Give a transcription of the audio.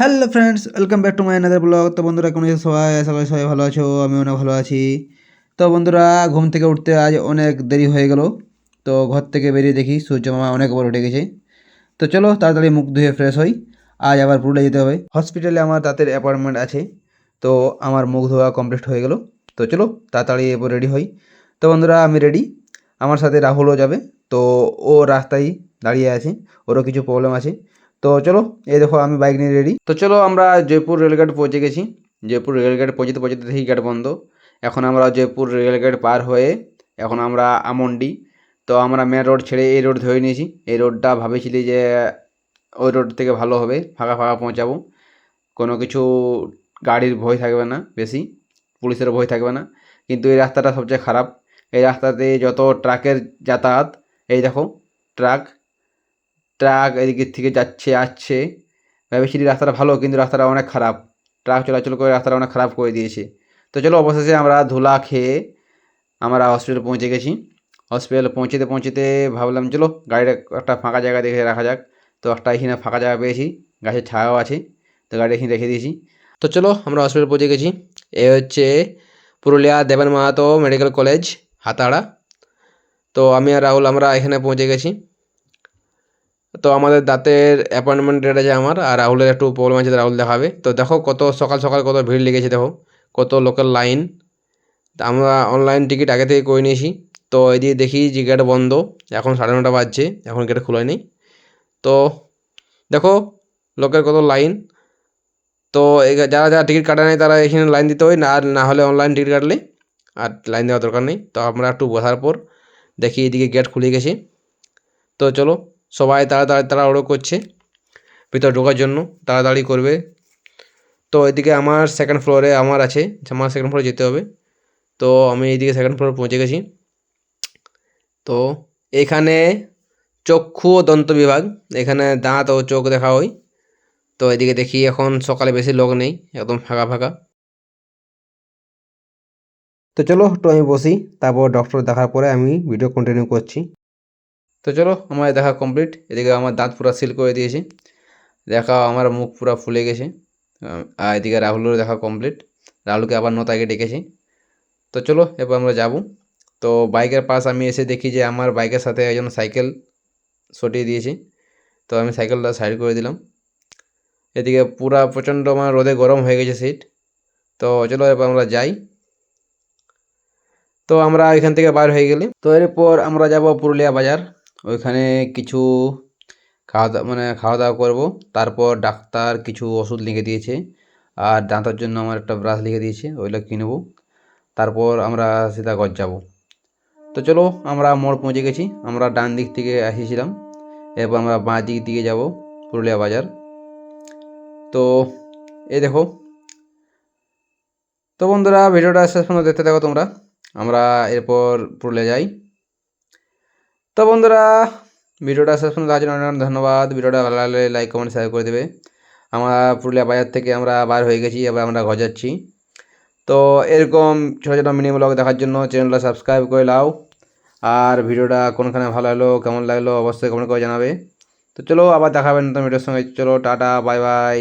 Hello friends, welcome back to my another blog. তো বন্ধুরা কেমন আছো সবাই? আশা করি সবাই ভালো আছো, আমি অনেক ভালো আছি। তো বন্ধুরা ঘুম থেকে উঠতে আজ অনেক দেরি হয়ে গেল। তো ঘর থেকে বেরিয়ে দেখি সূর্য মামা অনেক বড় উঠে গেছে। তো চলো তাড়াতাড়ি মুখ ধুয়ে ফ্রেশ হই, আজ আবার পুরুলিয়া যেতে হবে। হসপিটালে আমার দাঁতের অ্যাপয়েন্টমেন্ট আছে। তো আমার মুখ ধোয়া কমপ্লিট হয়ে গেল। তো চলো তাড়াতাড়ি এরপর রেডি হই। তো বন্ধুরা আমি রেডি, আমার সাথে রাহুলও যাবে। তো ও রাস্তায় দাঁড়িয়ে আছে, ওরও কিছু প্রবলেম আছে। তো চলো, এই দেখো আমি বাইক নিয়ে রেডি। তো চলো আমরা জয়পুর রেলগেট পৌঁছে গেছি। জয়পুর রেলগেট পৌঁছতে পৌঁছতে দেখি গেট বন্ধ। এখন আমরা জয়পুর রেলগেট পার হয়ে এখন আমরা আমন্ডি। তো আমরা মেন রোড ছেড়ে এই রোড ধরে নিয়েছি। এই রোডটা ভাবেছিলি যে ওই রোড থেকে ভালো হবে, ফাঁকা ফাঁকা পৌঁছাবো, কোনো কিছু গাড়ির ভয় থাকবে না, বেশি পুলিশের ভয় থাকবে না। কিন্তু এই রাস্তাটা সবচেয়ে খারাপ। এই রাস্তাতে যত ট্রাকের যাতায়াত, এই দেখো ট্রাক ট্রাক এদিকের থেকে যাচ্ছে আসছে। ভেবেছিলি রাস্তাটা ভালো, কিন্তু রাস্তাটা অনেক খারাপ। ট্রাক চলাচল করে রাস্তাটা অনেক খারাপ করে দিয়েছে। তো চলো অবশেষে আমরা ধুলা খেয়ে আমরা হসপিটালে পৌঁছে গেছি। হসপিটালে পৌঁছতে পৌঁছতে ভাবলাম চলো গাড়িটা একটা ফাঁকা জায়গা দেখে রাখা যাক। তো একটা এখানে ফাঁকা জায়গা পেয়েছি, গাছের ছায়াও আছে, তো গাড়ি এখানে রেখে দিয়েছি। তো চলো আমরা হসপিটালে পৌঁছে গেছি। এ হচ্ছে পুরুলিয়া দেবেন মাহাতো মেডিকেল কলেজ, হাতাড়া। তো আমি আর রাহুল আমরা এখানে পৌঁছে গেছি। তো আমাদের দাঁতের অ্যাপয়েন্টমেন্ট ডেট আছে আমার, আর রাহুলের একটু প্রবলেম আছে, রাহুল দেখাবে। তো দেখো কত সকাল সকাল কত ভিড় লেগেছে, দেখো কত লোকের লাইন। তা আমরা অনলাইন টিকিট আগে থেকে করে নিয়েছি। তো এদিকে দেখি যে গেট বন্ধ, এখন 9:30 বাজছে, এখন গেট খোলা নেই। তো দেখো লোকের কত লাইন। তো যারা যারা টিকিট কাটা নেই তারা এখানে লাইন দিতে হয় না, আর না হলে অনলাইন টিকিট কাটলে আর লাইন দেওয়ার দরকার নেই। তো আমরা একটু বসার পর দেখি এদিকে গেট খুলে গেছে। তো চলো সবাই তাড়াতাড়ি তাড়াহুড়ো করছে ভিতর ঢোকার জন্য, তাড়াতাড়ি করবে। তো এদিকে আমার সেকেন্ড ফ্লোরে আমার আছে, আমার সেকেন্ড ফ্লোরে যেতে হবে। তো আমি এইদিকে সেকেন্ড ফ্লোরে পৌঁছে গেছি। তো এখানে চক্ষু ও দন্ত বিভাগ, এখানে দাঁত ও চোখ দেখা হয়। তো এদিকে দেখি এখন সকালে বেশি লোক নেই, একদম ফাঁকা ফাঁকা। তো চলো একটু আমি বসি, তারপর ডক্টর দেখার পরে আমি ভিডিও কন্টিনিউ করছি। তো চলো আমার দেখা কমপ্লিট। এদিকে আমার দাঁত পুরো সিল করে দিয়েছে, দেখা আমার মুখ পুরো ফুলে গেছে। আর এদিকে রাহুলেরও দেখা কমপ্লিট, রাহুলকে আবার 9 তারিখে ডেকেছে। তো চলো এবার আমরা যাব। তো বাইকের পাশ আমি এসে দেখি যে আমার বাইকের সাথে একজন সাইকেল সটিয়ে দিয়েছে। তো আমি সাইকেলটা সাইড করে দিলাম। এদিকে পুরা প্রচণ্ড আমার রোদে গরম হয়ে গেছে সিট। তো চলো এবার আমরা যাই। তো আমরা এখান থেকে বার হয়ে গেলে তো এরপর আমরা যাব পুরুলিয়া বাজার। ওইখানে কিছু খাওয়া দাওয়া করবো। তারপর ডাক্তার কিছু ওষুধ লিখে দিয়েছে, আর দাঁতের জন্য আমার একটা ব্রাশ লিখে দিয়েছে, ওইগুলো কিনবো। তারপর আমরা সিধা ঘর যাব। তো চলো আমরা মোড় পৌঁছে গেছি। আমরা ডান দিক থেকে এসেছিলাম, এরপর আমরা বাঁ দিক দিকে যাব পুরুলিয়া বাজার। তো এই দেখো। তো বন্ধুরা ভিডিওটা শেষ পর্যন্ত দেখতে থাকো তোমরা, আমরা এরপর পুরুলিয়া যাই। তো বন্ধুরা ভিডিওটা শেষ পর্যন্ত দেখার জন্য অনেক ধন্যবাদ। ভিডিওটা ভালো লাগলে লাইক কমেন্ট শেয়ার করে দেবে। আমরা পুরুলিয়া বাজার থেকে আমরা বার হয়ে গেছি, এবার আমরা ঘর যাচ্ছি। তো এরকম ছোটো ছোটো মিনি ব্লগ দেখার জন্য চ্যানেলটা সাবস্ক্রাইব করে নাও। আর ভিডিওটা কোনখানে ভালো লাগলো কেমন লাগলো অবশ্যই কমেন্ট করে জানাবে। তো চলো আবার দেখাবেন নতুন ভিডিওর সঙ্গে। চলো টাটা, বাই বাই।